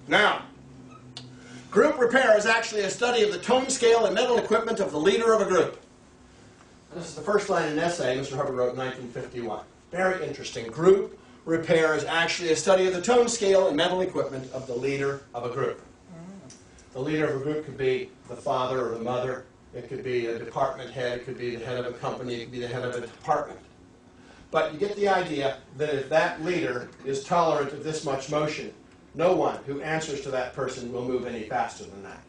Now, group repair is actually a study of the tone scale and mental equipment of the leader of a group. This is the first line in an essay Mr. Hubbard wrote in 1951. Very interesting. Group repair is actually a study of the tone scale and mental equipment of the leader of a group. The leader of a group could be the father or the mother. It could be a department head. It could be the head of a company. It could be the head of a department. But you get the idea that if that leader is tolerant of this much motion, no one who answers to that person will move any faster than that.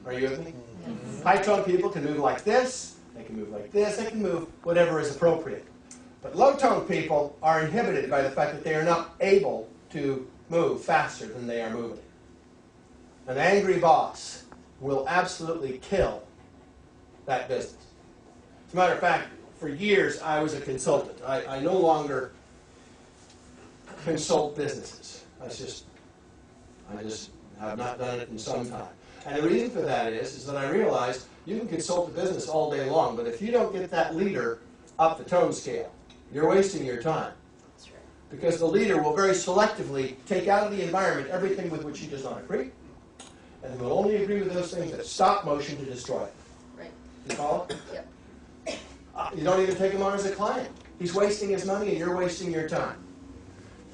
Are you with me? High-tone people can move like this. They can move like this. They can move whatever is appropriate. But low-tone people are inhibited by the fact that they are not able to move faster than they are moving. An angry boss will absolutely kill that business. As a matter of fact, for years I was a consultant. I no longer consult businesses. I just have not done it in some time. And the reason for that is that I realized you can consult a business all day long, but if you don't get that leader up the tone scale, you're wasting your time. That's right. Because the leader will very selectively take out of the environment everything with which he does not agree, and will only agree with those things that stop motion to destroy it. Right. You follow? Yep. You don't even take him on as a client. He's wasting his money and you're wasting your time.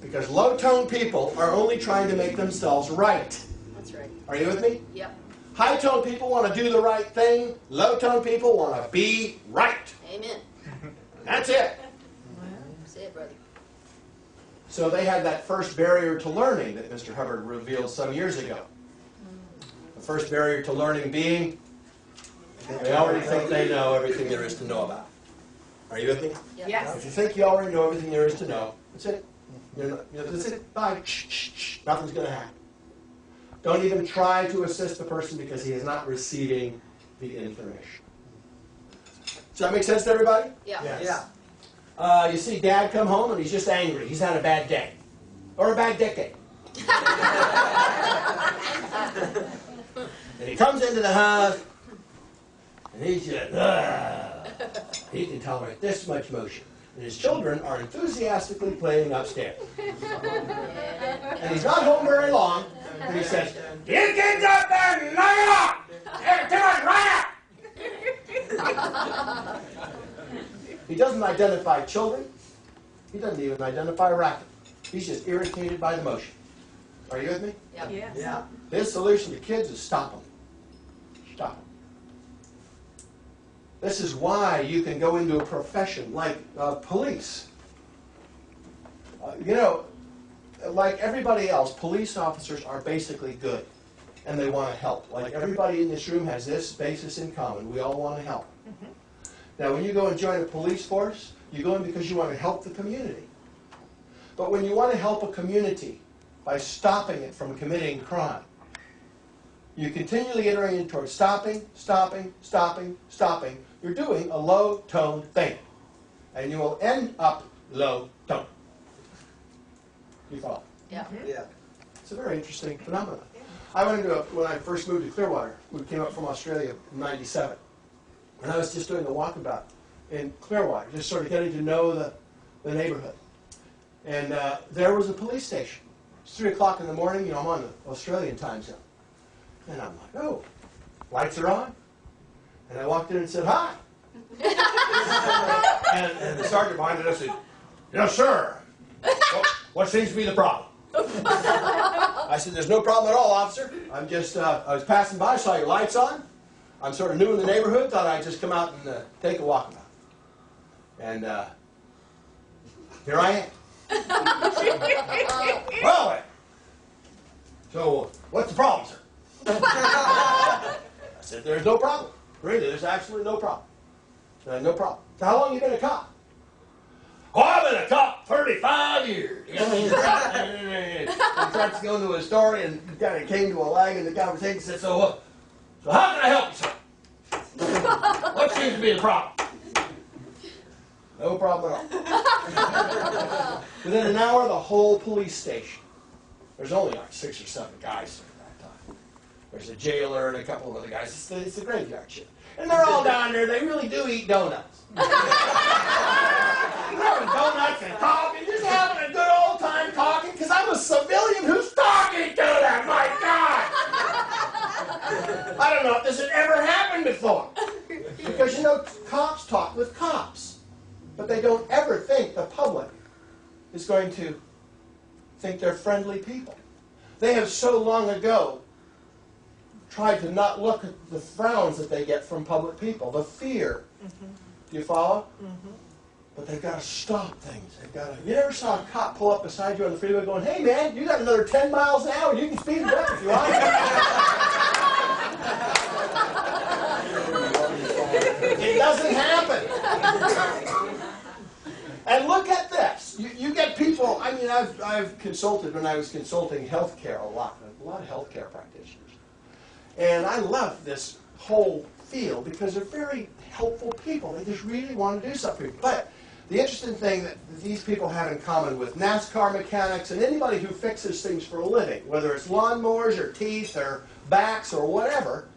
Because low-tone people are only trying to make themselves right. That's right. Are you with me? Yep. High-tone people want to do the right thing. Low-tone people want to be right. Amen. That's it. Say it, brother. So they had that first barrier to learning that Mr. Hubbard revealed some years ago. The first barrier to learning being they already think they know everything there is to know about. Are you with me? Yep. Yes. If you think you already know everything there is to know, that's it. That's it. Bye. Shh. Nothing's going to happen. Don't even try to assist the person because he is not receiving the information. Does that make sense to everybody? Yeah. Yes. Yeah. You see Dad come home and he's just angry. He's had a bad day. Or a bad decade. And he comes into the house and he's just, he can tolerate this much motion. And his children are enthusiastically playing upstairs. And he's not home very long, and he says, "You kids up there, knock it off! There's too much right. He doesn't identify children. He doesn't even identify racket. He's just irritated by the motion. Are you with me? Yep. Yes. Yeah. His solution to kids is stop them. Stop them. This is why you can go into a profession like police. Like everybody else, police officers are basically good, and they want to help. Like everybody in this room has this basis in common. We all want to help. Now, when you go and join a police force, you go in because you want to help the community. But when you want to help a community by stopping it from committing crime, you continually get oriented towards stopping. You're doing a low-tone thing. And you will end up low-tone. You follow? Yeah. Yeah. It's a very interesting phenomenon. I went into when I first moved to Clearwater. We came up from Australia in '97. And I was just doing a walkabout in Clearwater, just sort of getting to know the neighborhood. And there was a police station. It's 3 o'clock in the morning. I'm on the Australian time zone. And I'm like, oh, lights are on. And I walked in and said, hi. and the sergeant behind us said, yes, sir. What seems to be the problem? I said, there's no problem at all, officer. I'm just, I was passing by, saw your lights on. I'm sort of new in the neighborhood, thought I'd just come out and take a walkabout. And here I am. Well, then. So, what's the problem, sir? I said, there's no problem. Really, there's absolutely no problem. No problem. So how long have you been a cop? Oh, I've been a cop 35 years. He starts going to a story and kind of came to a lag in the conversation and said, so how can I help you, sir? What seems to be the problem? No problem at all. Within an hour, the whole police station. There's only like 6 or 7 guys at that time. There's a jailer and a couple of other guys. It's a graveyard shift. And they're all down there. They really do eat donuts. They're having donuts and talking, just having a good old time talking, because I'm a civilian who's talking to going to think they're friendly people. They have so long ago tried to not look at the frowns that they get from public people, the fear. Do you follow? But they've got to stop things. They've got to. You ever saw a cop pull up beside you on the freeway going, "Hey man, you got another 10 miles an hour. You can speed it up if you want." It doesn't happen. And look at this. You get people. I mean, I've consulted when I was consulting healthcare a lot of healthcare practitioners, and I love this whole field because they're very helpful people. They just really want to do something. But the interesting thing that these people have in common with NASCAR mechanics and anybody who fixes things for a living, whether it's lawnmowers or teeth or backs or whatever,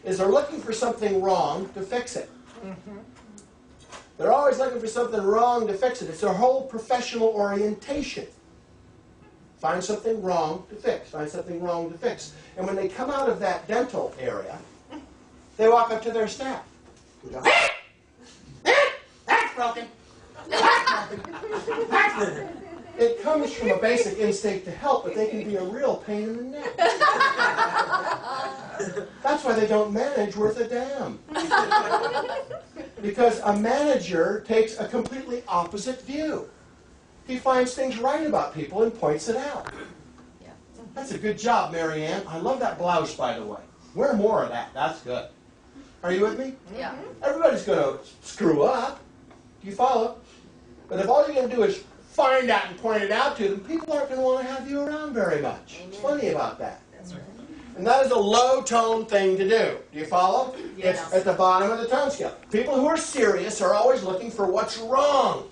is they're looking for something wrong to fix it. They're always looking for something wrong to fix it. It's their whole professional orientation. Find something wrong to fix. Find something wrong to fix. And when they come out of that dental area, they walk up to their staff. They go, "That's broken. That's broken. That's broken." It comes from a basic instinct to help, but they can be a real pain in the neck. That's why they don't manage worth a damn. Because a manager takes a completely opposite view. He finds things right about people and points it out. That's a good job, Mary Ann. I love that blouse, by the way. Wear more of that. That's good. Are you with me? Yeah. Everybody's going to screw up. Do you follow? But if all you're going to do is find out and point it out to them, people aren't going to want to have you around very much. It's funny about that. That's right. And that is a low-tone thing to do. Do you follow? Yes. It's at the bottom of the tone scale. People who are serious are always looking for what's wrong.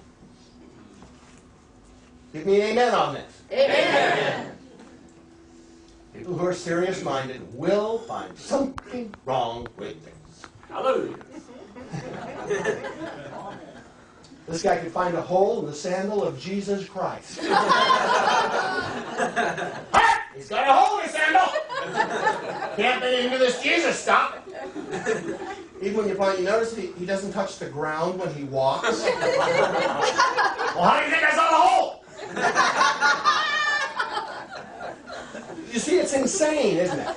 Give me an amen on this. Amen. People who are serious-minded will find something wrong with things. Hallelujah. This guy could find a hole in the sandal of Jesus Christ. He's got a hole in his sandal! Can't fit into this Jesus stuff. Even when you notice he doesn't touch the ground when he walks. Well, how do you think I saw the hole? You see, it's insane, isn't it?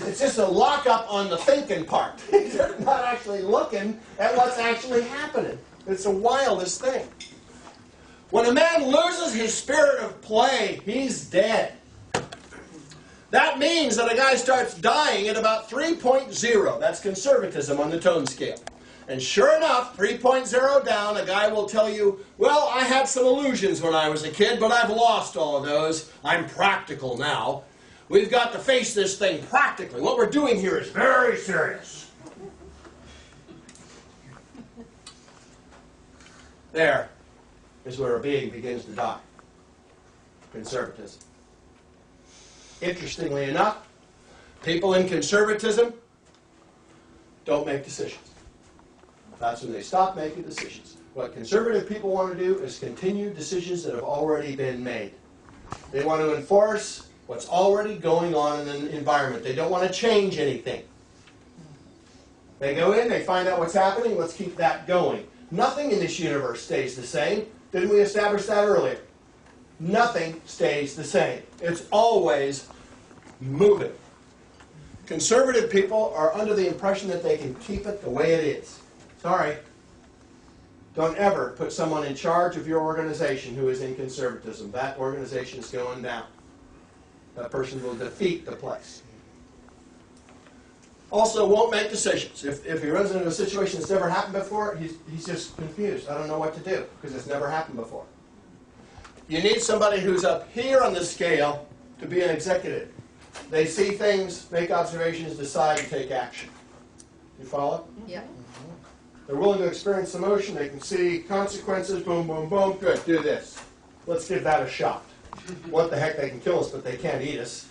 It's just a lockup on the thinking part. He's not actually looking at what's actually happening. It's the wildest thing. When a man loses his spirit of play, he's dead. That means that a guy starts dying at about 3.0. That's conservatism on the tone scale. And sure enough, 3.0 down, a guy will tell you, well, I had some illusions when I was a kid, but I've lost all of those. I'm practical now. We've got to face this thing practically. What we're doing here is very serious. There is where a being begins to die. Conservatism. Interestingly enough, people in conservatism don't make decisions. That's when they stop making decisions. What conservative people want to do is continue decisions that have already been made. They want to enforce what's already going on in the environment. They don't want to change anything. They go in, they find out what's happening, let's keep that going. Nothing in this universe stays the same. Didn't we establish that earlier? Nothing stays the same. It's always moving. Conservative people are under the impression that they can keep it the way it is. Sorry. Don't ever put someone in charge of your organization who is in conservatism. That organization is going down. That person will defeat the place. Also, won't make decisions. If he runs into a situation that's never happened before, he's just confused. I don't know what to do because it's never happened before. You need somebody who's up here on the scale to be an executive. They see things, make observations, decide, and take action. You follow? Yeah. They're willing to experience emotion. They can see consequences. Boom, boom, boom. Good, do this. Let's give that a shot. What the heck, they can kill us, but they can't eat us.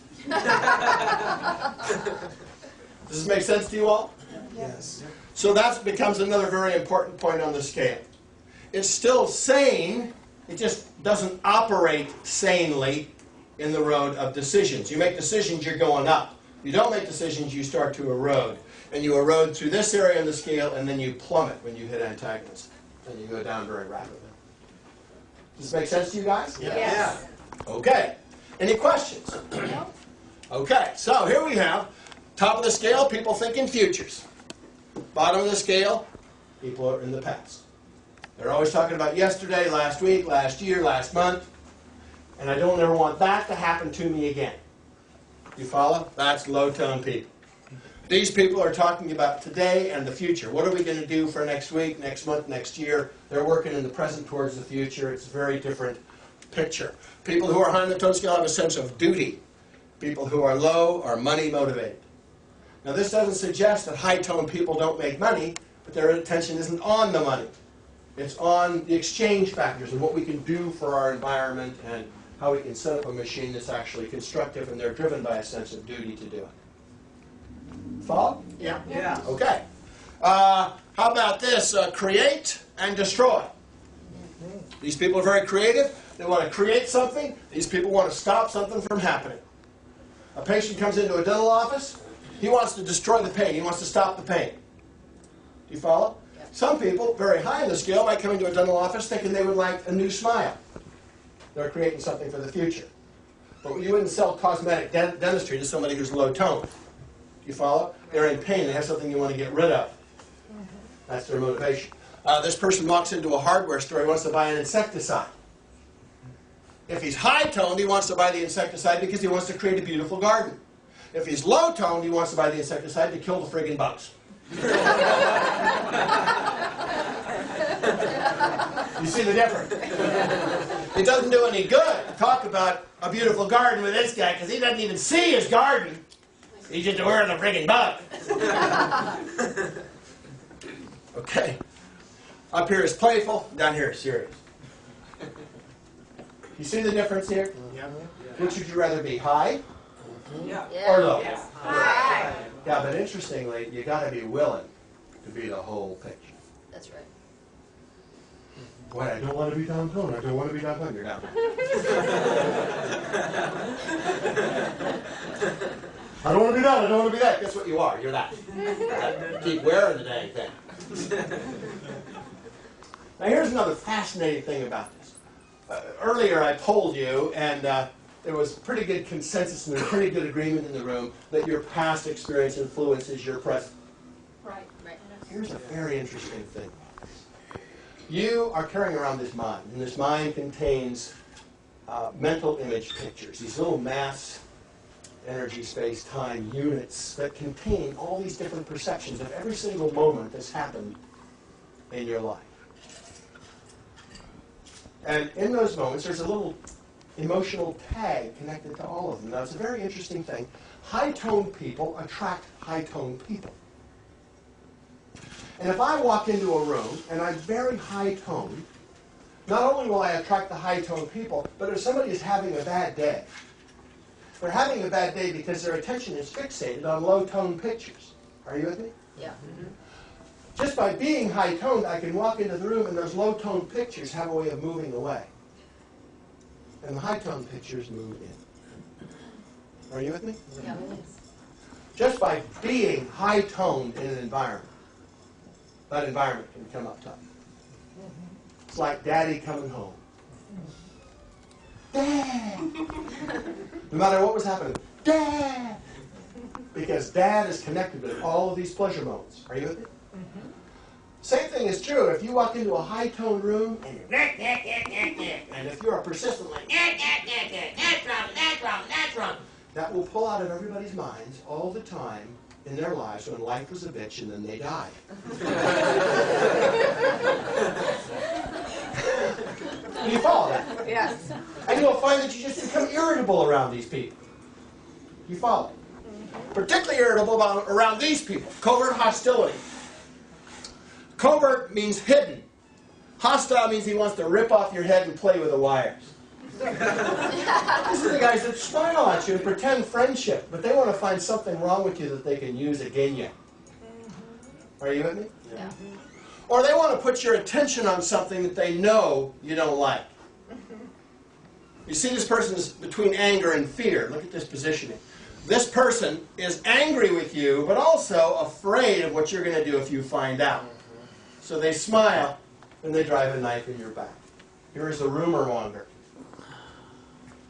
Does this make sense to you all? Yes. So that becomes another very important point on the scale. It's still sane, it just doesn't operate sanely in the road of decisions. You make decisions, you're going up. You don't make decisions, you start to erode. And you erode through this area on the scale, and then you plummet when you hit antagonism. And you go down very rapidly. Does this make sense to you guys? Yes. Okay. Any questions? Okay, so here we have top of the scale, people thinking futures. Bottom of the scale, people are in the past. They're always talking about yesterday, last week, last year, last month. And I don't ever want that to happen to me again. You follow? That's low-tone people. These people are talking about today and the future. What are we going to do for next week, next month, next year? They're working in the present towards the future. It's a very different picture. People who are high on the tone scale have a sense of duty. People who are low are money motivated. Now this doesn't suggest that high-tone people don't make money, but their attention isn't on the money. It's on the exchange factors and what we can do for our environment and how we can set up a machine that's actually constructive, and they're driven by a sense of duty to do it. Follow? Yeah. Yeah. Okay. How about this? Create and destroy. These people are very creative. They want to create something. These people want to stop something from happening. A patient comes into a dental office. He wants to destroy the pain. He wants to stop the pain. Do you follow? Yeah. Some people, very high in the scale, might come into a dental office thinking they would like a new smile. They're creating something for the future. But you wouldn't sell cosmetic dentistry to somebody who's low tone. You follow? They're in pain. They have something you want to get rid of. That's their motivation. This person walks into a hardware store. He wants to buy an insecticide. If he's high-toned, he wants to buy the insecticide because he wants to create a beautiful garden. If he's low-toned, he wants to buy the insecticide to kill the friggin' bugs. You see the difference? It doesn't do any good to talk about a beautiful garden with this guy because he doesn't even see his garden. He's just aware of the friggin' bug. Okay. Up here is playful, down here is serious. You see the difference here? Yeah. Which would you rather be, high Yeah. or low? Yes. Hi. Yeah, but interestingly, you got to be willing to be the whole picture. That's right. Boy, I don't want to be downtown. I don't want to be downtown. You're downtown. I don't want to be that. I don't want to be that. Guess what you are? You're that. Keep wearing the dang thing. Now, here's another fascinating thing about this. Earlier, I polled you, and there was pretty good consensus and pretty good agreement in the room that your past experience influences your present. Right. Right. Here's a very interesting thing. You are carrying around this mind, and this mind contains mental image pictures, these little mass, energy, space, time units that contain all these different perceptions of every single moment that's happened in your life. And in those moments, there's a little emotional tag connected to all of them. Now, it's a very interesting thing. High-toned people attract high-toned people. And if I walk into a room and I'm very high-toned, not only will I attract the high-toned people, but if somebody is having a bad day, they're having a bad day because their attention is fixated on low-toned pictures. Are you with me? Yeah. Just by being high-toned, I can walk into the room and those low-toned pictures have a way of moving away. And the high-toned pictures move in. Are you with me? Yeah. Just by being high-toned in an environment, that environment can come up top. It's like Daddy coming home. Dad! No matter what was happening, Dad! Because Dad is connected with all of these pleasure moments. Are you with me? Same thing is true if you walk into a high-toned room and you're and if you're a persistent like that's wrong, that will pull out of everybody's minds all the time in their lives when life was a bitch and then they died. Do you follow that? Yes. And you'll find that you just become irritable around these people. You follow? Particularly irritable around these people. Covert hostility. Covert means hidden. Hostile means he wants to rip off your head and play with the wires. These are the guys that smile at you and pretend friendship, but they want to find something wrong with you that they can use against you. Are you with me? Yeah. Or they want to put your attention on something that they know you don't like. You see this person is between anger and fear. Look at this positioning. This person is angry with you, but also afraid of what you're going to do if you find out. So they smile, and they drive a knife in your back. Here is the rumor monger.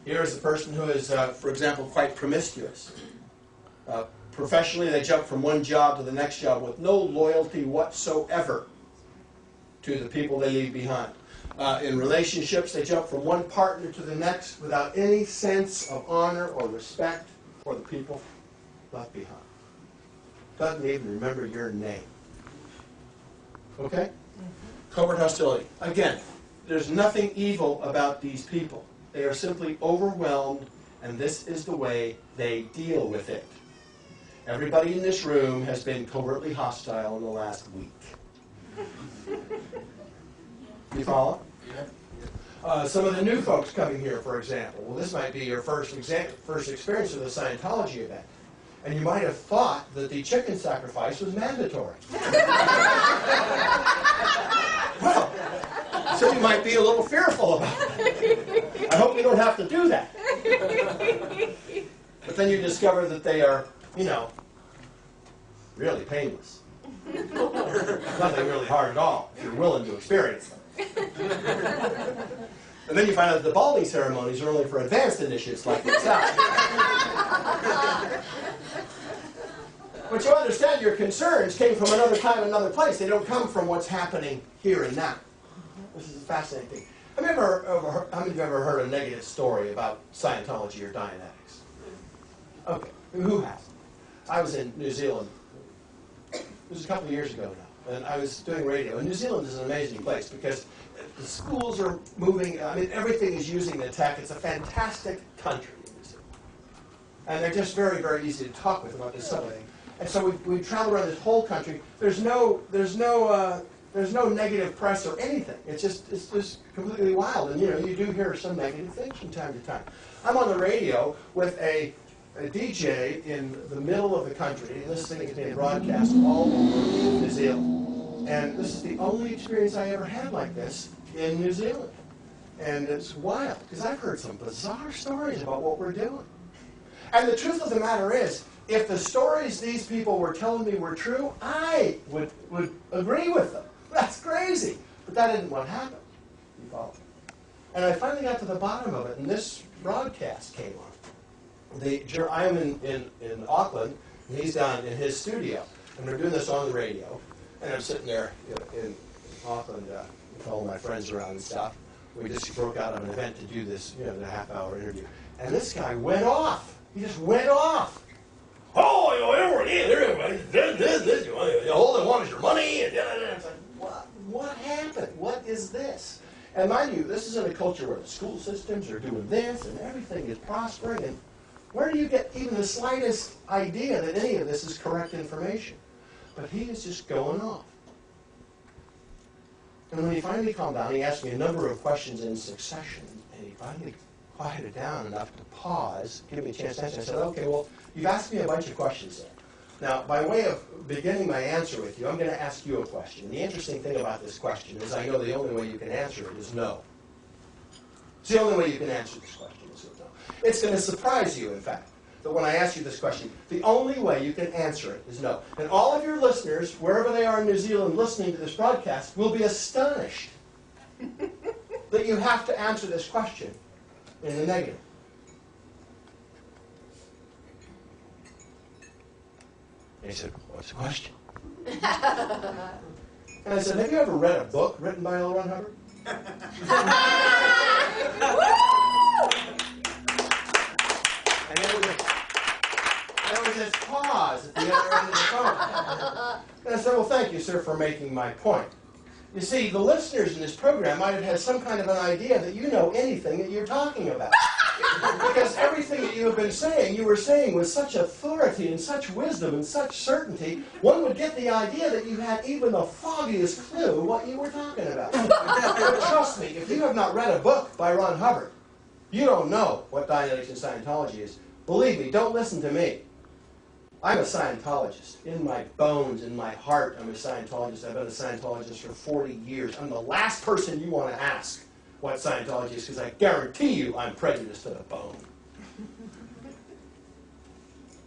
Here is the person who is, for example, quite promiscuous. Professionally, they jump from one job to the next job with no loyalty whatsoever to the people they leave behind. In relationships, they jump from one partner to the next without any sense of honor or respect for the people left behind. Doesn't even remember your name. Okay? Covert hostility. Again, there's nothing evil about these people. They are simply overwhelmed, and this is the way they deal with it. Everybody in this room has been covertly hostile in the last week. You follow? Yeah. Some of the new folks coming here, for example. Well, this might be your first experience with a Scientology event. And you might have thought that the chicken sacrifice was mandatory. Well, so you might be a little fearful about it. I hope you don't have to do that. But then you discover that they are, you know, really painless. Nothing really hard at all, if you're willing to experience them. And then you find out that the balding ceremonies are only for advanced initiates like yourself. But you understand your concerns came from another time, another place. They don't come from what's happening here and now. This is a fascinating thing. How many of you have ever heard a negative story about Scientology or Dianetics? Okay, who has? I was in New Zealand. It was a couple of years ago now, and I was doing radio. And New Zealand is an amazing place because the schools are moving. I mean, everything is using the tech. It's a fantastic country in New Zealand. And they're just very, very easy to talk with about this subject. And so we travel around this whole country. There's no negative press or anything. It's just completely wild. And you know, you do hear some negative things from time to time. I'm on the radio with a DJ in the middle of the country. And this thing is being broadcast all over New Zealand. And this is the only experience I ever had like this in New Zealand. And it's wild because I've heard some bizarre stories about what we're doing. And the truth of the matter is, if the stories these people were telling me were true, I would agree with them. That's crazy. But that isn't what happened. You follow? And I finally got to the bottom of it, and this broadcast came on. I'm in Auckland, and he's down in his studio. And we're doing this on the radio. And I'm sitting there in Auckland with all my friends around and stuff. We just broke out of an event to do this, the half-hour interview. And this guy went off. He just went off. Oh, everybody, all they want is your money. And it's like, what happened? What is this? And mind you, this is in a culture where the school systems are doing this and everything is prospering. And where do you get even the slightest idea that any of this is correct information? But he is just going off. And when he finally calmed down, he asked me a number of questions in succession, and he finally quieted down enough to pause, give me a chance to answer. I said, okay, well, you've asked me a bunch of questions there. Now, by way of beginning my answer with you, I'm going to ask you a question. And the interesting thing about this question is I know the only way you can answer it is no. It's the only way you can answer this question is no. It's going to surprise you, in fact, that when I ask you this question, the only way you can answer it is no. And all of your listeners, wherever they are in New Zealand listening to this broadcast, will be astonished that you have to answer this question in the negative. And he said, what's the question? And I said, have you ever read a book written by L. Ron Hubbard? And there was this pause at the other end of the phone. And I said, well, thank you, sir, for making my point. You see, the listeners in this program might have had some kind of an idea that you know anything that you're talking about. Because everything that you have been saying, you were saying with such authority and such wisdom and such certainty, one would get the idea that you had even the foggiest clue what you were talking about. But trust me, if you have not read a book by Ron Hubbard, you don't know what Dianetics and Scientology is. Believe me, don't listen to me. I'm a Scientologist. In my bones, in my heart, I'm a Scientologist. I've been a Scientologist for 40 years. I'm the last person you want to ask what Scientology is, because I guarantee you I'm prejudiced to the bone.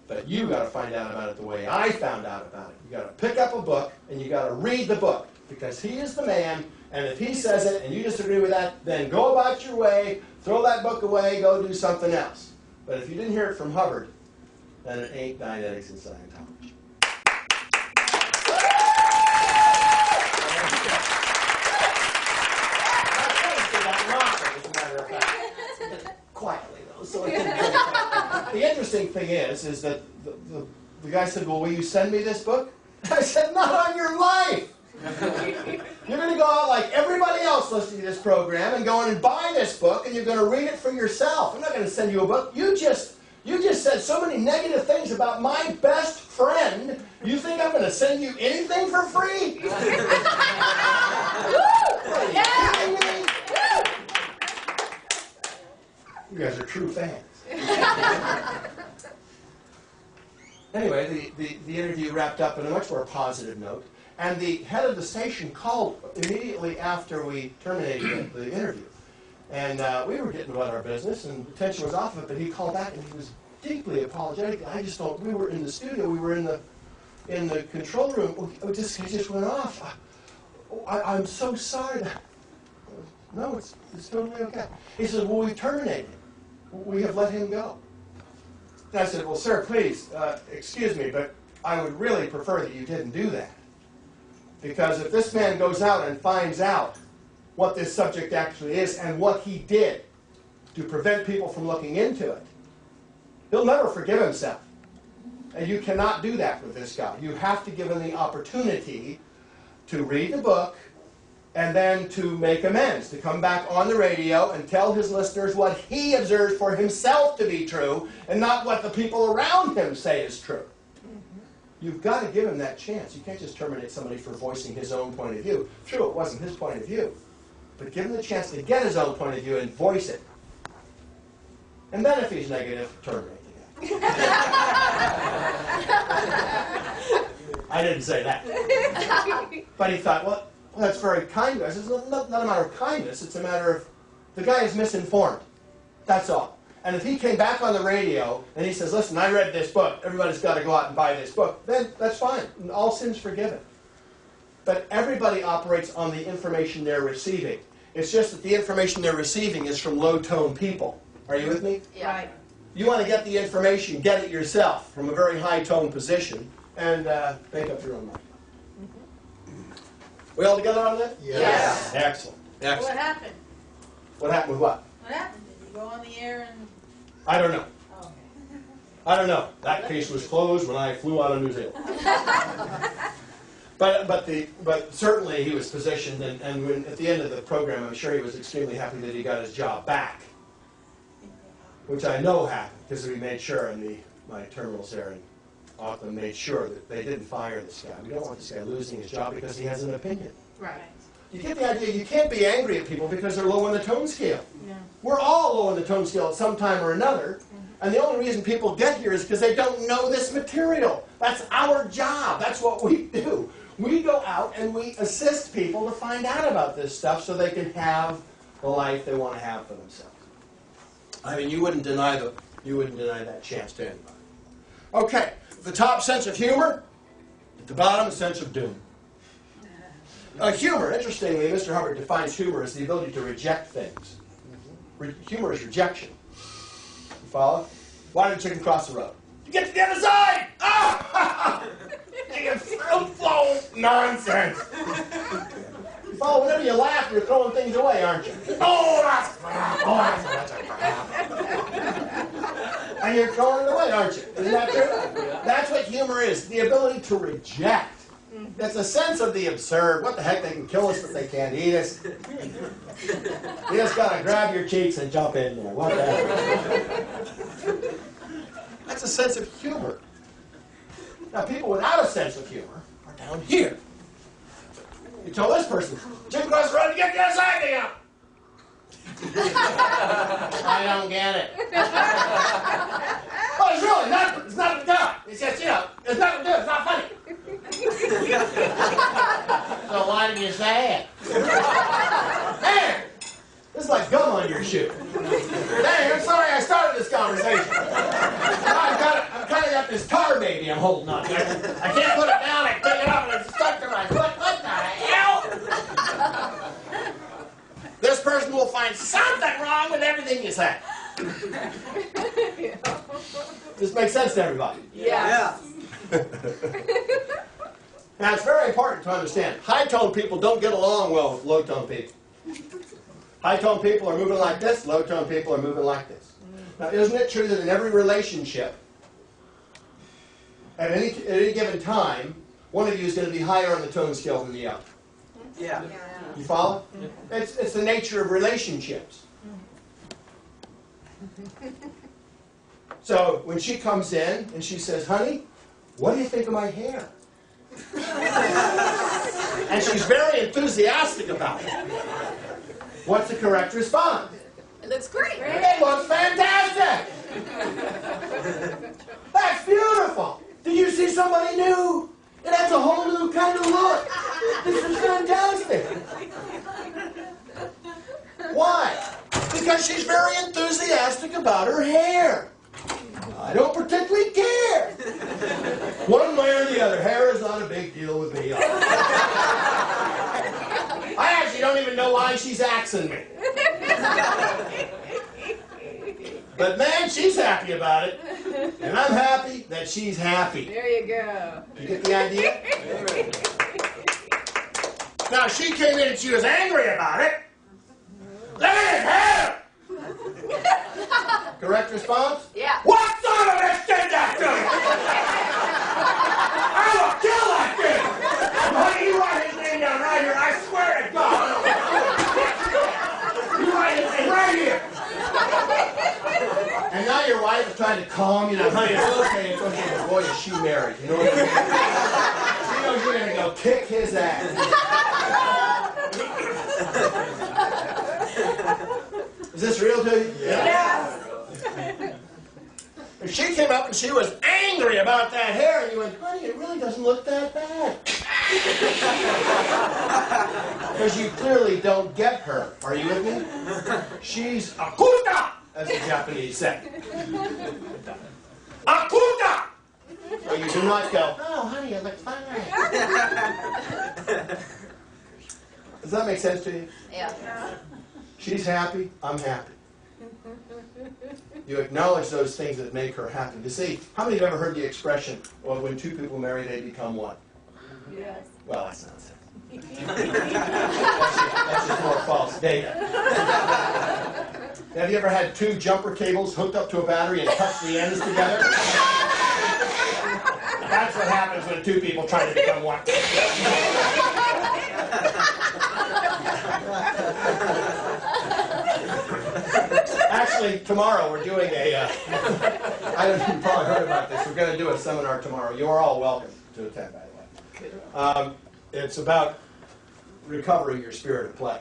But you got to find out about it the way I found out about it. You got to pick up a book and you got to read the book, because he is the man And if he says it and you disagree with that, then go about your way, throw that book away, go do something else. But if you didn't hear it from Hubbard, then it ain't Dianetics and Scientology. Quietly, though. So the interesting thing is that the guy said, well, will you send me this book? I said, not on your life. You're going to go out like everybody else listening to this program and go in and buy this book, and you're going to read it for yourself. I'm not going to send you a book. You just said so many negative things about my best friend. You think I'm going to send you anything for free? Are you kidding me? You guys are true fans. Anyway, the interview wrapped up in a much more positive note. And the head of the station called immediately after we terminated the interview. And we were getting about our business, and the tension was off of it, but he called back, and he was deeply apologetic. I just don't, we were in the studio, we were in the control room. It just went off. I'm so sorry. No, it's totally okay. He said, well, we terminated him. We have let him go. And I said, well, sir, please, excuse me, but I would really prefer that you didn't do that. Because if this man goes out and finds out what this subject actually is and what he did to prevent people from looking into it, he'll never forgive himself. And you cannot do that with this guy. You have to give him the opportunity to read the book and then to make amends, to come back on the radio and tell his listeners what he observes for himself to be true and not what the people around him say is true. You've got to give him that chance. You can't just terminate somebody for voicing his own point of view. True, it wasn't his point of view. But give him the chance to get his own point of view and voice it. And then if he's negative, terminate the guy. I didn't say that. But he thought, well, that's very kind of us. It's not a matter of kindness. It's a matter of the guy is misinformed. That's all. And if he came back on the radio and he says, listen, I read this book, everybody's got to go out and buy this book, then that's fine. All sin's forgiven. But everybody operates on the information they're receiving. It's just that the information they're receiving is from low-tone people. Are you with me? Yeah. Right. You want to get the information, get it yourself from a very high-tone position, and make up your own mind. We all together on that? Yes. Excellent. Excellent. What happened? What happened with what? What happened? Did you go on the air and... I don't know. Oh, okay. I don't know. That case was closed when I flew out of New Zealand. But certainly he was positioned, and when, at the end of the program, I'm sure he was extremely happy that he got his job back, which I know happened because we made sure in my terminals there in Auckland made sure that they didn't fire this guy. We don't want this guy losing his job because he has an opinion. Right. You get the idea. You can't be angry at people because they're low on the tone scale. Yeah. We're all low on the tone scale at some time or another. And the only reason people get here is because they don't know this material. That's our job. That's what we do. We go out and we assist people to find out about this stuff so they can have the life they want to have for themselves. I mean, you wouldn't deny that chance to anybody. Okay, the top, sense of humor. At the bottom, a sense of doom. Humor, interestingly, Mr. Hubbard defines humor as the ability to reject things. Humor is rejection. You follow? Why did the chicken cross the road? To get to the other side! Ah! You fruitful nonsense! You follow? Whenever you laugh, you're throwing things away, aren't you? Oh, that's crap! Oh, that's crap! And you're throwing it away, aren't you? Isn't that true? That's what humor is, the ability to reject. It's a sense of the absurd. What the heck, they can kill us, but they can't eat us. You just got to grab your cheeks and jump in there. What the heck? That's a sense of humor. Now, people without a sense of humor are down here. You tell this person, chicken cross the road to get the other side again. I don't get it. Oh, it's really nothing. It's nothing to do. It's just, it's nothing to do. It's not funny. So why did you say it? Man, this is like gum on your shoe. Dang, I'm sorry I started this conversation. I've kind of got this tar baby I'm holding on to. I can't put it down. I pick it up and it's stuck to my foot. What the hell? everything you say. This makes sense to everybody. Yeah. Now, it's very important to understand, high-tone people don't get along well with low-tone people. High-tone people are moving like this, low-tone people are moving like this. Now, isn't it true that in every relationship, at any given time, one of you is going to be higher on the tone scale than the other? Yeah. You follow? It's the nature of relationships. So when she comes in and she says, honey, what do you think of my hair? And she's very enthusiastic about it. What's the correct response? It looks great. It looks fantastic! That's beautiful! Did you see somebody new? It has a whole new kind of look. This is fantastic. Why? Because she's very enthusiastic about her hair. I don't particularly care. One way or the other, hair is not a big deal with me. I actually don't even know why she's axing me. But man, she's happy about it. And I'm happy that she's happy. There you go. You get the idea? Now, she came in and she was angry about it. Look at his hair! Correct response? Yeah. What son of a bitch did that to me? I will kill that thing! Honey, you write his name down right here. I swear to God. You write his name right here. And now your wife is trying to calm you down. Honey, it's okay, but boy, is she married. You know what I mean? She knows you're going to go kick his ass. Is this real to you? Yeah. And she came up and she was angry about that hair, and you went, honey, it really doesn't look that bad. Because you clearly don't get her. Are you with me? She's akuta, as the Japanese say. Akuta! So you do not go, oh, honey, it looks fine. Does that make sense to you? Yeah. She's happy, I'm happy. You acknowledge those things that make her happy. You see, how many have ever heard the expression, well, when two people marry, they become one? Yes. Well, that's nonsense. That's just more false data. Have you ever had two jumper cables hooked up to a battery and touched the ends together? That's what happens when two people try to become one. Actually, tomorrow we're doing a, I don't know if you've probably heard about this, we're going to do a seminar tomorrow. You are all welcome to attend, by the way. It's about recovering your spirit of play.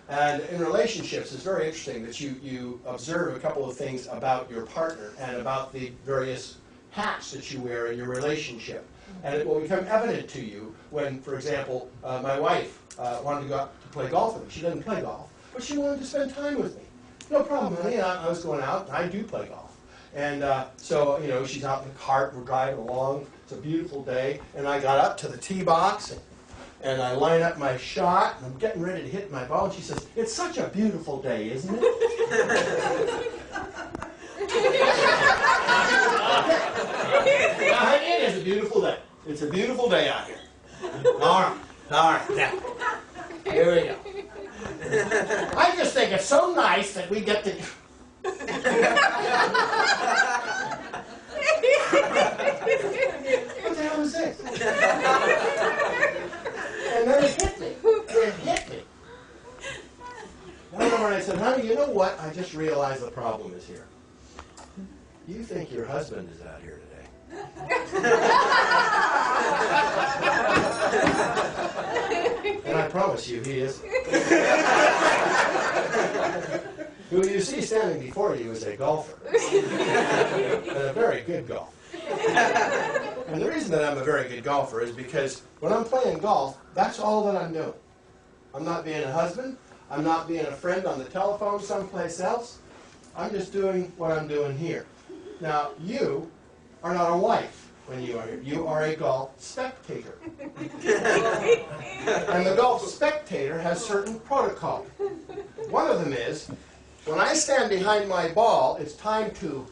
And in relationships, it's very interesting that you observe a couple of things about your partner and about the various hats that you wear in your relationship. And it will become evident to you when, for example, my wife wanted to go out to play golf with me. She doesn't play golf, but she wanted to spend time with me. No problem, honey. I was going out, and I do play golf. And so, you know, she's out in the cart, we're driving along. It's a beautiful day. And I got up to the tee box, and I line up my shot, and I'm getting ready to hit my ball. And she says, it's such a beautiful day, isn't it? Now, honey, it is a beautiful day. It's a beautiful day out here. All right, now, here we go. I just think it's so nice that we get to... What the hell is this? And then it hit me. It hit me. I remember when I said, honey, you know what? I just realized the problem is here. You think your husband is out here today. And I promise you, he is. Who you see standing before you is a golfer. And a very good golfer. And the reason that I'm a very good golfer is because when I'm playing golf, that's all that I'm doing. I'm not being a husband. I'm not being a friend on the telephone someplace else. I'm just doing what I'm doing here. Now, you are not a wife when you are here. You are a golf spectator. And the golf spectator has certain protocol. One of them is, When I stand behind my ball, it's time to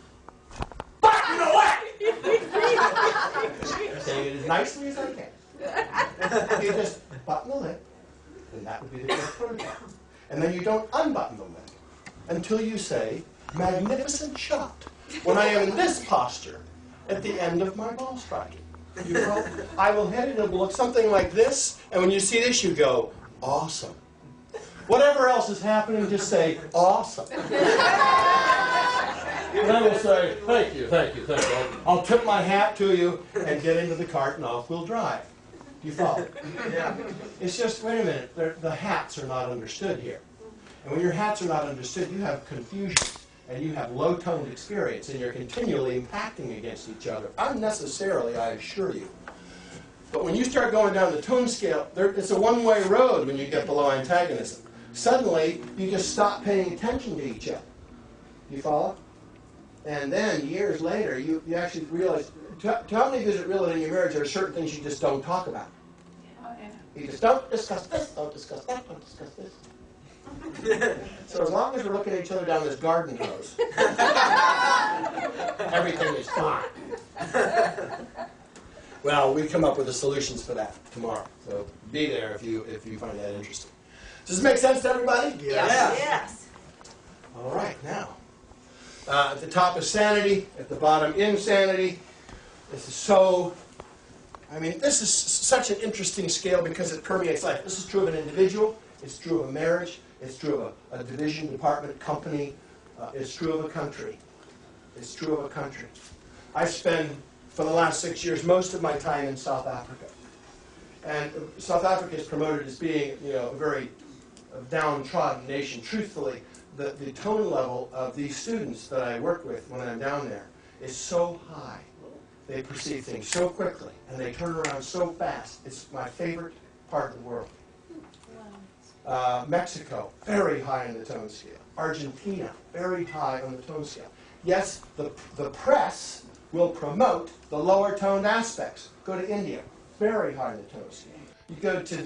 button the leg. Saying it as nicely as I can. You just button the leg, and that would be the correct protocol. And then you don't unbutton the leg until you say, magnificent shot, when I am in this posture at the end of my ball striking. You know, I will hit it, it will look something like this, and when you see this, you go, awesome. Whatever else is happening, just say, awesome. And I will say, thank you, thank you, thank you. I'll tip my hat to you and get into the cart and off we'll drive. Do you follow? Yeah. It's just, wait a minute, the hats are not understood here. And when your hats are not understood, you have confusion and you have low-toned experience and you're continually impacting against each other, unnecessarily, I assure you. But when you start going down the tone scale, it's a one-way road when you get below antagonism. Suddenly, you just stop paying attention to each other. You follow? And then, years later, you actually realize, to how many of you is it real that in your marriage there are certain things you just don't talk about? Oh, yeah. You just don't discuss this, don't discuss that, don't discuss this. So as long as we're looking at each other down this garden hose, everything is fine. Well, we come up with the solutions for that tomorrow. So be there if you find that interesting. Does this make sense to everybody? Yes. Yes. All right, now. At the top is sanity, at the bottom insanity. This is so, this is such an interesting scale because it permeates life. This is true of an individual, it's true of a marriage, it's true of a division, department, company, it's true of a country. It's true of a country. I spend, for the last 6 years, most of my time in South Africa. And South Africa is promoted as being, a very downtrodden nation. Truthfully, the tone level of these students that I work with when I'm down there is so high. They perceive things so quickly, and they turn around so fast. It's my favorite part of the world. Mexico, very high on the tone scale. Argentina, very high on the tone scale. Yes, the press will promote the lower toned aspects. Go to India, very high on the tone scale. You go to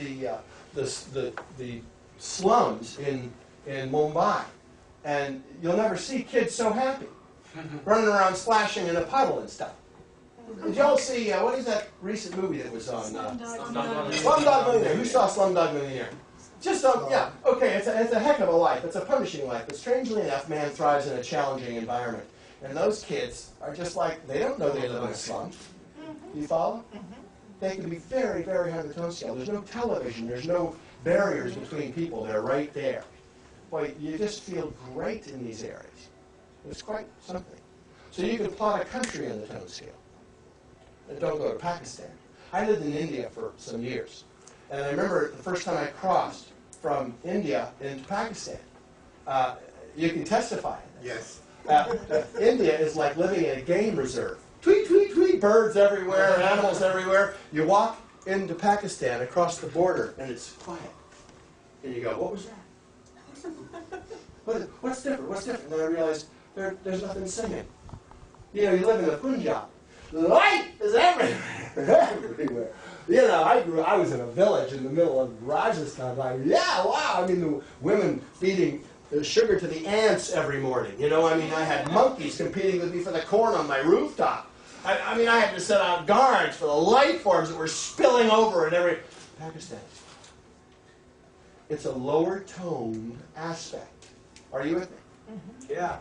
the slums in Mumbai, and you'll never see kids so happy, running around splashing in a puddle and stuff. Did y'all see, what is that recent movie that was on? Slumdog Millionaire. Who saw Slumdog Millionaire? Just, yeah, okay, it's a heck of a life. It's a punishing life. But strangely enough, man thrives in a challenging environment. And those kids are just like, they don't know they live in a slum. You follow? They can be very, very high on the tone scale. There's no television. There's no barriers between people. They're right there. Boy, you just feel great in these areas. It's quite something. So you can plot a country on the tone scale. And don't go to Pakistan. I lived in India for some years. And I remember the first time I crossed from India into Pakistan. You can testify. Yes. India is like living in a game reserve. Tweet, tweet, tweet, birds everywhere, animals everywhere. You walk into Pakistan across the border, and it's quiet. And you go, what was that? What's different? What's different? And then I realized there's nothing singing. You live in the Punjab. The light is everywhere. I was in a village in the middle of Rajasthan. The women feeding sugar to the ants every morning. I had monkeys competing with me for the corn on my rooftop. I had to set out guards for the light forms that were spilling over in every... Pakistan. It's a lower toned aspect. Are you with me? Mm-hmm. Yeah.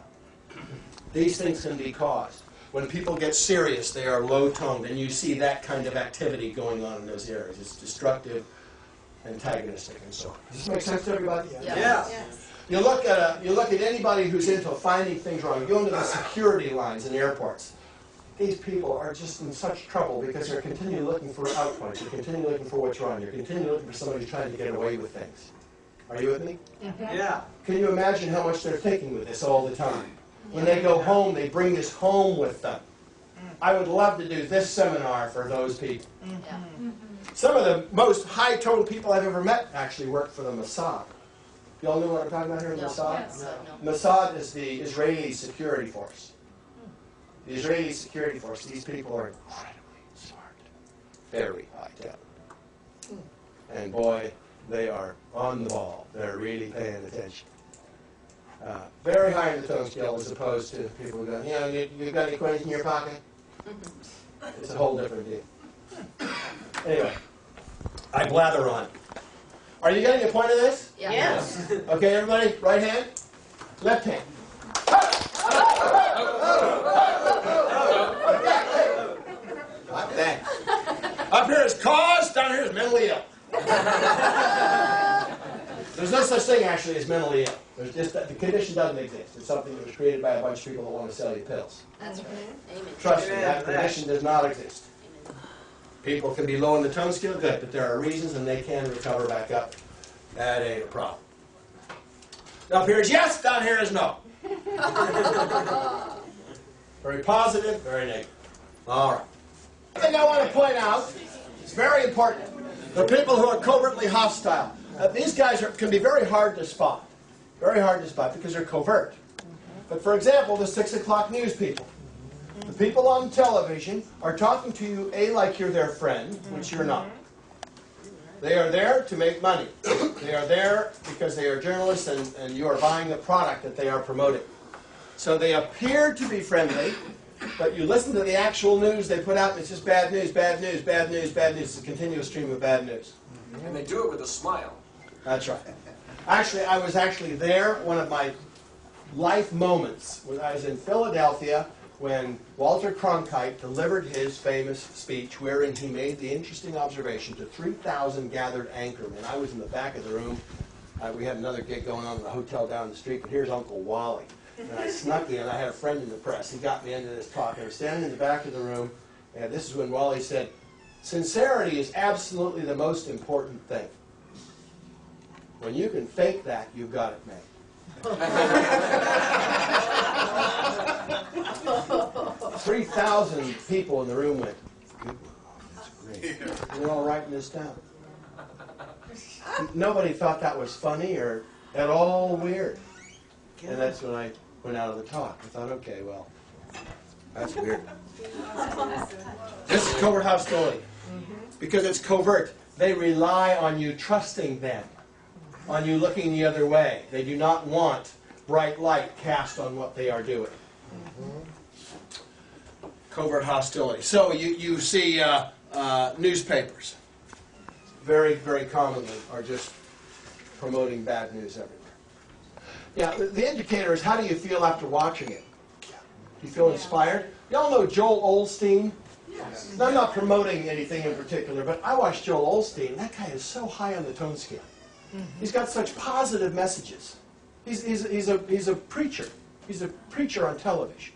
These things can be caused. When people get serious, they are low-toned, and you see that kind of activity going on in those areas. It's destructive, antagonistic, and so on. Does this make sense to everybody? Yeah. Yes. You look at anybody who's into finding things wrong. You go into the security lines in airports. These people are just in such trouble because they're continually looking for outpoints. They're continually looking for what's wrong. You're continually looking for somebody who's trying to get away with things. Are you with me? Yeah. Can you imagine how much they're thinking with this all the time? When they go home, they bring this home with them. I would love to do this seminar for those people. Yeah. Some of the most high-toned people I've ever met actually work for the Mossad. You all know what I'm talking about here, No. Mossad? Yes. No. Mossad is the Israeli security force. The Israeli security force, these people are incredibly smart. Very high-tech. And boy, they are on the ball. They're really paying attention. Very high in the tone scale as opposed to people going, you know, you got any coins in your pocket? It's a whole different deal. Anyway, I blather on. Are you getting the point of this? Yeah. Yes. Okay, everybody, right hand, left hand. Thanks. Up here is cause, down here is mentally ill. There's no such thing actually as mentally ill. There's just the condition doesn't exist. It's something that was created by a bunch of people that want to sell you pills. That's right. Amen. Trust me, that condition does not exist. People can be low in the tone scale, good, but there are reasons and they can recover back up. That ain't a problem. Up here is yes, down here is no. Very positive, very negative. All right. The thing I want to point out, it's very important. The people who are covertly hostile. These guys can be very hard to spot. Very hard to spot because they're covert. But for example, the 6 o'clock news people. The people on television are talking to you, A, like you're their friend, which you're not. They are there to make money. They are there because they are journalists and you are buying the product that they are promoting. So they appear to be friendly, but you listen to the actual news they put out and it's just bad news, bad news, bad news, bad news. It's a continuous stream of bad news. And they do it with a smile. That's right. Actually, I was actually there, one of my life moments, when I was in Philadelphia when Walter Cronkite delivered his famous speech wherein he made the interesting observation to 3,000 gathered anchormen. I was in the back of the room. We had another gig going on in the hotel down the street, but here's Uncle Wally. And I snuck in. I had a friend in the press. He got me into this talk. I was standing in the back of the room, and this is when Wally said, "Sincerity is absolutely the most important thing. When you can fake that, you've got it made." 3,000 people in the room went, "Good one, that's great." We're all writing this down. Nobody thought that was funny or at all weird. And that's when I went out of the talk. I thought, okay, well, that's weird. This is covert hostility. Because it's covert. They rely on you trusting them, on you looking the other way. They do not want bright light cast on what they are doing. Covert hostility. So you see newspapers, very, very commonly, are just promoting bad news everywhere. Yeah, the indicator is, how do you feel after watching it? Do you feel inspired? Y'all know Joel Osteen? Yes. I'm not promoting anything in particular, but I watched Joel Osteen. That guy is so high on the tone scale. He's got such positive messages. He's a preacher. He's a preacher on television.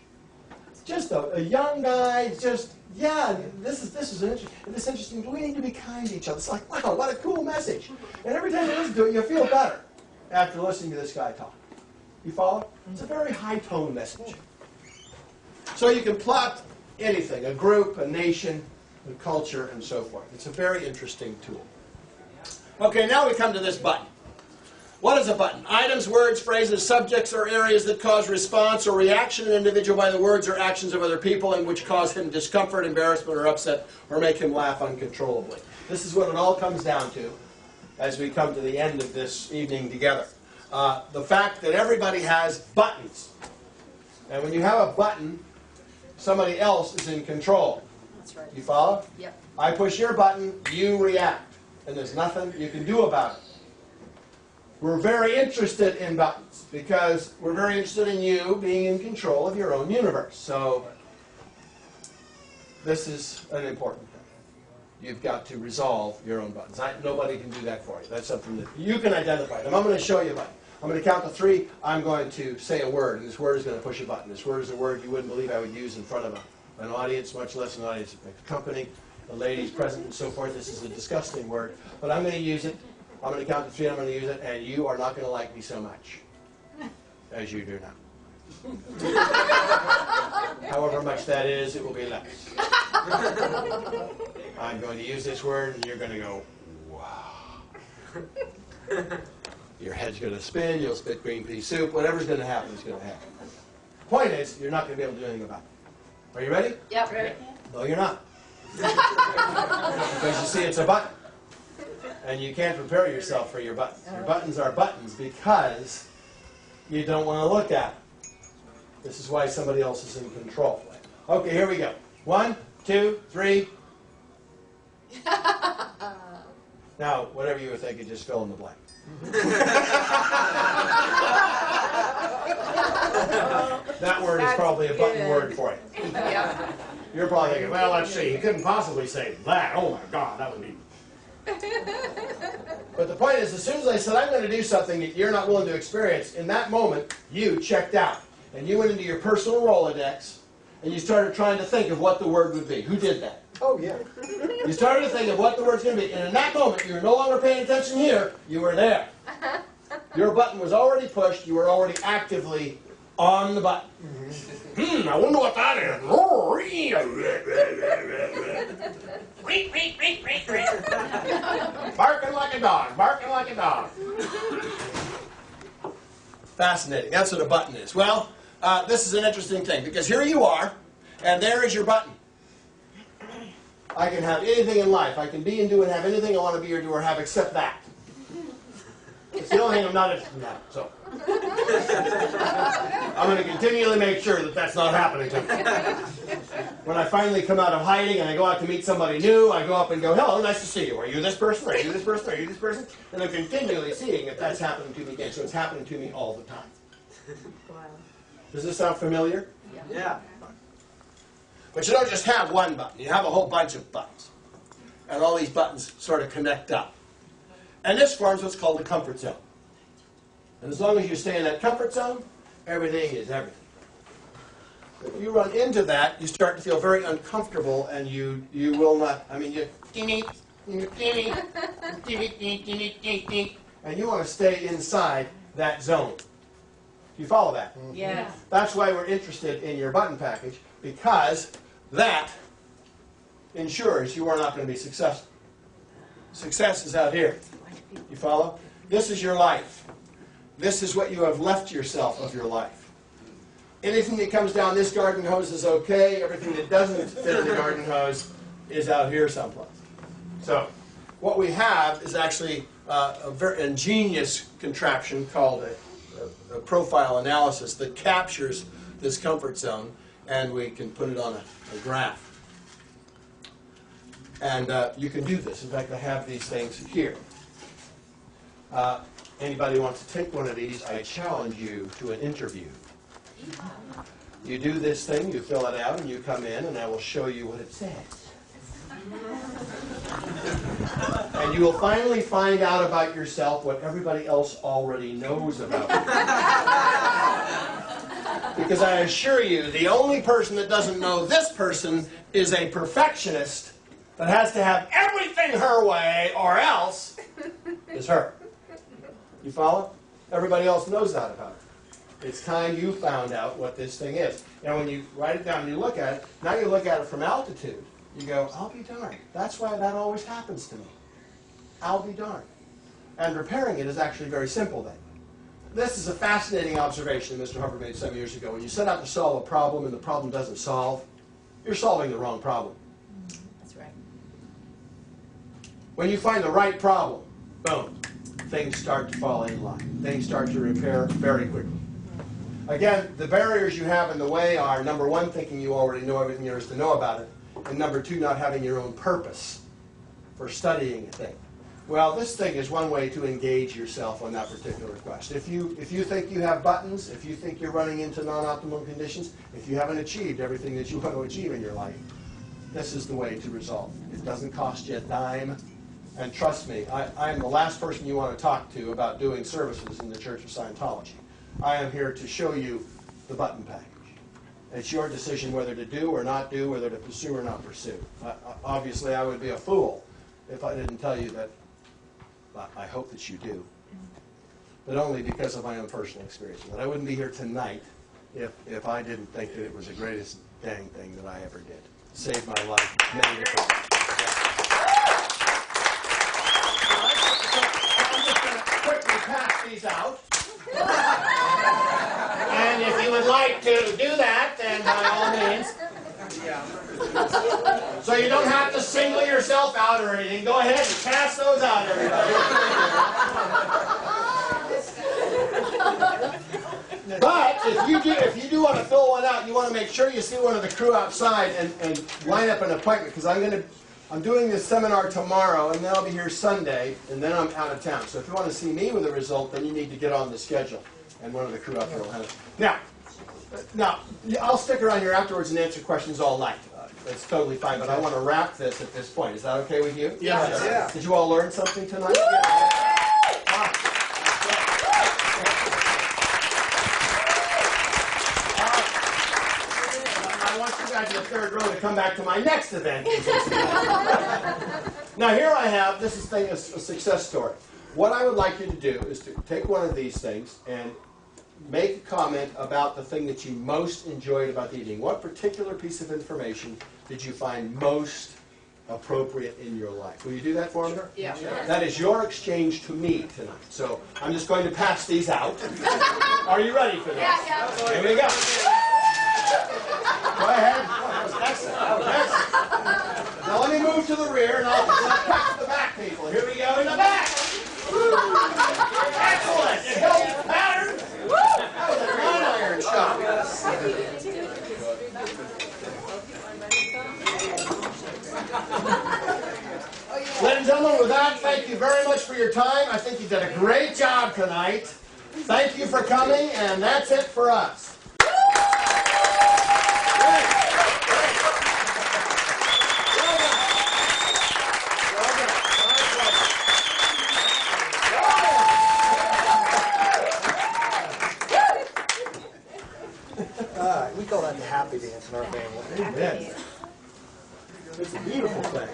Just a young guy, just, yeah, this is interesting. We need to be kind to each other. It's like, wow, what a cool message. And every time you listen to it, you feel better after listening to this guy talk. You follow? It's a very high-tone message. So you can plot anything, a group, a nation, a culture, and so forth. It's a very interesting tool. Okay, now we come to this button. What is a button? Items, words, phrases, subjects, or areas that cause response or reaction in an individual by the words or actions of other people and which cause him discomfort, embarrassment, or upset, or make him laugh uncontrollably. This is what it all comes down to as we come to the end of this evening together. The fact that everybody has buttons. And when you have a button, somebody else is in control. That's right. You follow? Yep. I push your button, you react. And there's nothing you can do about it. We're very interested in buttons because we're very interested in you being in control of your own universe. So this is an important thing. You've got to resolve your own buttons. Nobody can do that for you. That's something that you can identify. Now, I'm going to show you a button. I'm going to count to 3. I'm going to say a word, and this word is going to push a button. This word is a word you wouldn't believe I would use in front of an audience, much less an audience of a company, the ladies present, and so forth. This is a disgusting word, but I'm going to use it. I'm going to count to 3, and I'm going to use it, and you are not going to like me so much as you do now. However much that is, it will be less. I'm going to use this word, and you're going to go, wow. Your head's going to spin, you'll spit green pea soup, whatever's going to happen is going to happen. Point is, you're not going to be able to do anything about it. Are you ready? Yep. Ready. No, you're not. Because you see, it's a button. And you can't prepare yourself for your buttons. Your buttons are buttons because you don't want to look at it. This is why somebody else is in control. Okay, here we go. 1, 2, 3. Now, whatever you were thinking, just fill in the blank. That word is probably a button word for you. Yeah. You're probably thinking, well, let's see, he couldn't possibly say that. Oh my God, that would be... But the point is, as soon as I said I'm going to do something that you're not willing to experience, in that moment, you checked out. And you went into your personal Rolodex, and you started trying to think of what the word would be. Who did that? Oh, yeah. You started to think of what the word's going to be. And in that moment, you were no longer paying attention here. You were there. Your button was already pushed. You were already actively on the button. I wonder what that is. Barking like a dog. Barking like a dog. Fascinating. That's what a button is. Well, this is an interesting thing, because here you are, and there is your button. I can have anything in life. I can be and do and have anything I want to be or do or have except that. It's the only thing I'm not interested in now. So I'm going to continually make sure that that's not happening to me. When I finally come out of hiding and I go out to meet somebody new, I go up and go, hello, nice to see you. Are you this person? Are you this person? Are you this person? And I'm continually seeing if that's happening to me again. So it's happening to me all the time. Wow. Does this sound familiar? Yeah. But you don't just have one button. You have a whole bunch of buttons. And all these buttons sort of connect up. And this forms what's called a comfort zone. And as long as you stay in that comfort zone, everything is everything. If you run into that, you start to feel very uncomfortable, and you will not, I mean, and you want to stay inside that zone. Do you follow that? Yes. That's why we're interested in your button package, because that ensures you are not going to be successful. Success is out here. You follow? This is your life. This is what you have left yourself of your life. Anything that comes down this garden hose is okay. Everything that doesn't fit in the garden hose is out here someplace. So what we have is actually a very ingenious contraption called a profile analysis that captures this comfort zone, and we can put it on a graph. And you can do this. In fact, I have these things here. Anybody wants to take one of these, I challenge you to an interview. You do this thing, you fill it out, and you come in, and I will show you what it says. And you will finally find out about yourself what everybody else already knows about you. Because I assure you, the only person that doesn't know this person is a perfectionist that has to have everything her way, or else is her. You follow? Everybody else knows that about her. It's time you found out what this thing is. Now when you write it down and you look at it, now you look at it from altitude. You go, I'll be darned. That's why that always happens to me. I'll be darned. And repairing it is actually very simple then. This is a fascinating observation that Mr. Hubbard made some years ago. When you set out to solve a problem and the problem doesn't solve, you're solving the wrong problem. That's right. When you find the right problem, boom, things start to fall in line. Things start to repair very quickly. Again, the barriers you have in the way are, number one, thinking you already know everything there is to know about it, and number two, not having your own purpose for studying a thing. Well, this thing is one way to engage yourself on that particular quest. If you think you have buttons, if you think you're running into non-optimal conditions, if you haven't achieved everything that you want to achieve in your life, this is the way to resolve. It doesn't cost you a dime. And trust me, I'm the last person you want to talk to about doing services in the Church of Scientology. I am here to show you the button package. It's your decision whether to do or not do, whether to pursue or not pursue. Obviously, I would be a fool if I didn't tell you that I hope that you do, but only because of my own personal experience. That I wouldn't be here tonight if I didn't think that it was the greatest dang thing that I ever did. Saved my life many different times. I'm just going to quickly pass these out. And if you would like to do that, then by all means. So you don't have to single yourself out or anything. Go ahead and pass those out, everybody. But if you do want to fill one out, you want to make sure you see one of the crew outside and line up an appointment, because I'm doing this seminar tomorrow, and then I'll be here Sunday, and then I'm out of town. So if you want to see me with a result, then you need to get on the schedule, and one of the crew out there will have it. Now, I'll stick around here afterwards and answer questions all night. That's totally fine, but I want to wrap this at this point. Is that okay with you? Yeah. Did you all learn something tonight? I want you guys in the third row to come back to my next event. Now here I have, this is a success story. What I would like you to do is to take one of these things and make a comment about the thing that you most enjoyed about the evening. What particular piece of information did you find most appropriate in your life? Will you do that for me? Yeah. That is your exchange to me tonight. So I'm just going to pass these out. Are you ready for this? Yeah. Here we go. Go ahead. That was excellent. Excellent. Now let me move to the rear, and I'll catch the back people. Here we go in the back. Excellent. It held the pattern. That was a nine-iron shot. Ladies and gentlemen, with that, thank you very much for your time. I think you did a great job tonight. Thank you for coming, and that's it for us. We call that the happy dance in our family. Yes. It's a beautiful thing.